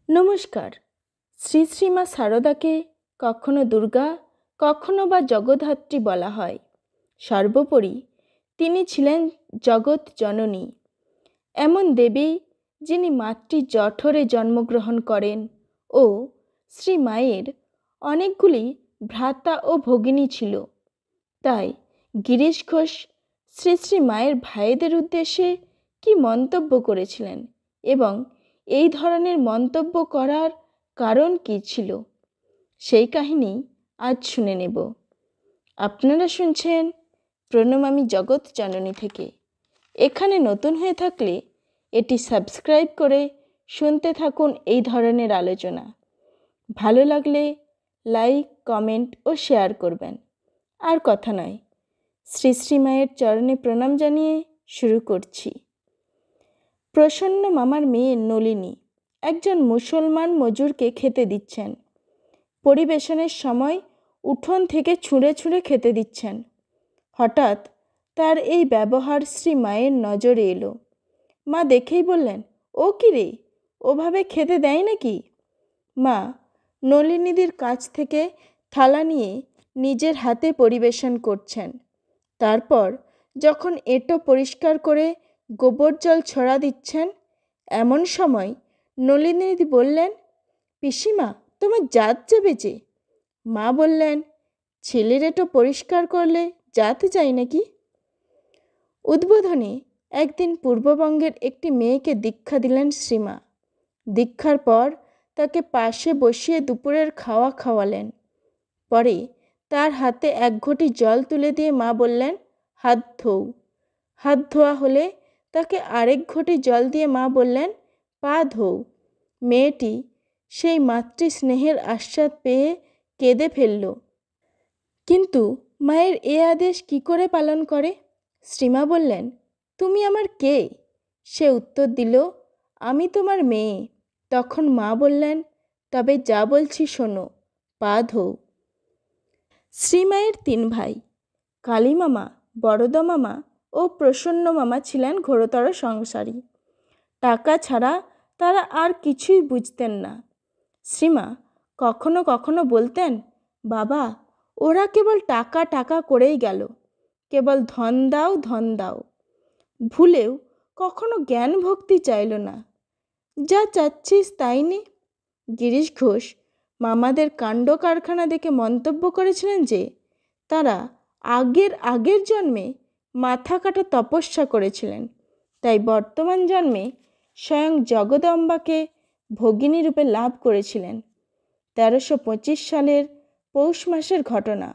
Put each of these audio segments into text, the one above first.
নমস্কার। শ্রী শ্রীমা সারদাকে কখনো দুর্গা, কখনো বা জগদ্ধাত্রী বলা হয়। সর্বোপরি তিনি ছিলেন জগৎ জননী, এমন দেবী যিনি মাতৃ জঠরে জন্মগ্রহণ করেন ও শ্রী মায়ের অনেকগুলি ভ্রাতা ও ভগিনী ছিল। তাই গিরিশ ঘোষ শ্রী শ্রী মায়ের ভাইদের উদ্দেশ্যে কি মন্তব্য করেছিলেন এবং এই ধরনের মন্তব্য করার কারণ কী ছিল, সেই কাহিনী আজ শুনে নেব। আপনারা শুনছেন প্রণমামি জগৎ জননী থেকে। এখানে নতুন হয়ে থাকলে এটি সাবস্ক্রাইব করে শুনতে থাকুন এই ধরনের আলোচনা। ভালো লাগলে লাইক, কমেন্ট ও শেয়ার করবেন। আর কথা নয়, শ্রী শ্রী মায়ের চরণে প্রণাম জানিয়ে শুরু করছি। প্রসন্ন মামার মেয়ে নলিনী একজন মুসলমান মজুরকে খেতে দিচ্ছেন। পরিবেশনের সময় উঠোন থেকে ছুঁড়ে ছুঁড়ে খেতে দিচ্ছেন। হঠাৎ তার এই ব্যবহার শ্রী মায়ের নজরে এলো। মা দেখেই বললেন, ও কি রে, ওভাবে খেতে দেয় নাকি? মা নলিনীদির কাছ থেকে থালা নিয়ে নিজের হাতে পরিবেশন করছেন। তারপর যখন এঁটো পরিষ্কার করে গোবর জল ছড়া দিচ্ছেন, এমন সময় নলিনীদি বললেন, পিসিমা তোমার জাত যাবে যে। মা বললেন, ছেলের এঁটো পরিষ্কার করলে জাত যায় নাকি? উদ্বোধনে একদিন পূর্ববঙ্গের একটি মেয়েকে দীক্ষা দিলেন শ্রীমা। দীক্ষার পর তাকে পাশে বসিয়ে দুপুরের খাওয়া খাওয়ালেন। পরে তার হাতে এক ঘটি জল তুলে দিয়ে মা বললেন, হাত ধোও। হাত ধোয়া হলে তাকে আরেক ঘটি জল দিয়ে মা বললেন, পা ধোও। মেয়েটি সেই মাতৃ স্নেহের আস্বাদ পেয়ে কেঁদে ফেলল। কিন্তু মায়ের এ আদেশ কি করে পালন করে? শ্রীমা বললেন, তুমি আমার কে? সে উত্তর দিল, আমি তোমার মেয়ে। তখন মা বললেন, তবে যা বলছি শোনো, পা ধোও। শ্রীমায়ের 3 ভাই, কালী মামা, বরদা মামা ও প্রসন্ন মামা ছিলেন ঘোরতর সংসারী। টাকা ছাড়া তারা আর কিছুই বুঝতেন না। শ্রীমা কখনো কখনো বলতেন, বাবা ওরা কেবল টাকা টাকা করেই গেল, কেবল ধন দাও ধন দাও। ভুলেও কখনো জ্ঞান ভক্তি চাইল না। যা চাচ্ছিস তাই নে। গিরিশ ঘোষ মামাদের কাণ্ড কারখানা দেখে মন্তব্য করেছিলেন যে তারা আগের জন্মে মাথা কাটা তপস্যা করেছিলেন, তাই বর্তমান জন্মে স্বয়ং জগদম্বাকে ভগিনী রূপে লাভ করেছিলেন। 1325 সালের পৌষ মাসের ঘটনা।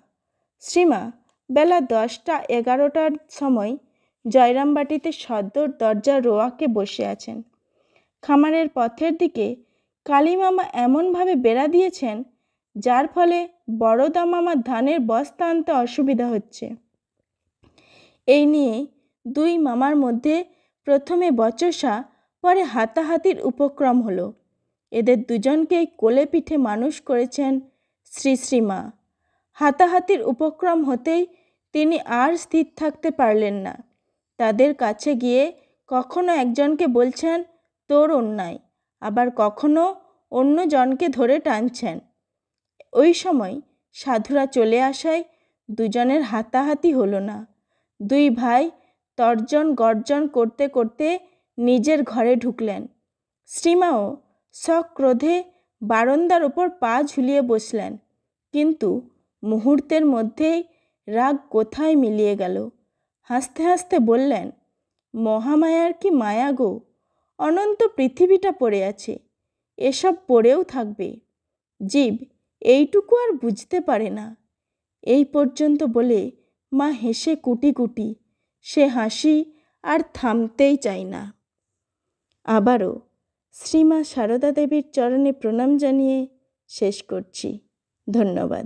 শ্রীমা বেলা 10টা-11টার সময় জয়রামবাটিতে সদ্যর দরজার রোয়াকে বসে আছেন। খামারের পথের দিকে কালী মামা এমনভাবে বেড়া দিয়েছেন যার ফলে বড়দা মামার ধানের বস্তা আনতে অসুবিধা হচ্ছে। এই নিয়ে 2 মামার মধ্যে প্রথমে বচসা, পরে হাতাহাতির উপক্রম হলো। এদের দুজনকেই কোলে পিঠে মানুষ করেছেন শ্রী শ্রীমা। হাতাহাতির উপক্রম হতেই তিনি আর স্থির থাকতে পারলেন না। তাদের কাছে গিয়ে কখনো একজনকে বলছেন, তোর অন্যায়, আবার কখনো অন্য জনকে ধরে টানছেন। ওই সময় সাধুরা চলে আসায় দুজনের হাতাহাতি হলো না। 2 ভাই তর্জন গর্জন করতে করতে নিজের ঘরে ঢুকলেন। শ্রীমাও সক্রোধে বারান্দার ওপর পা ঝুলিয়ে বসলেন, কিন্তু মুহূর্তের মধ্যেই রাগ কোথায় মিলিয়ে গেল। হাসতে হাসতে বললেন, মহামায়ার কি মায়া গো, অনন্ত পৃথিবীটা পড়ে আছে, এসব পড়েও থাকবে, জীব এইটুকু আর বুঝতে পারে না। এই পর্যন্ত বলে মা হেসে কুটি কুটি। সে হাসি আর থামতেই চায় না। আবারও শ্রীমা সারদা দেবীর চরণে প্রণাম জানিয়ে শেষ করছি। ধন্যবাদ।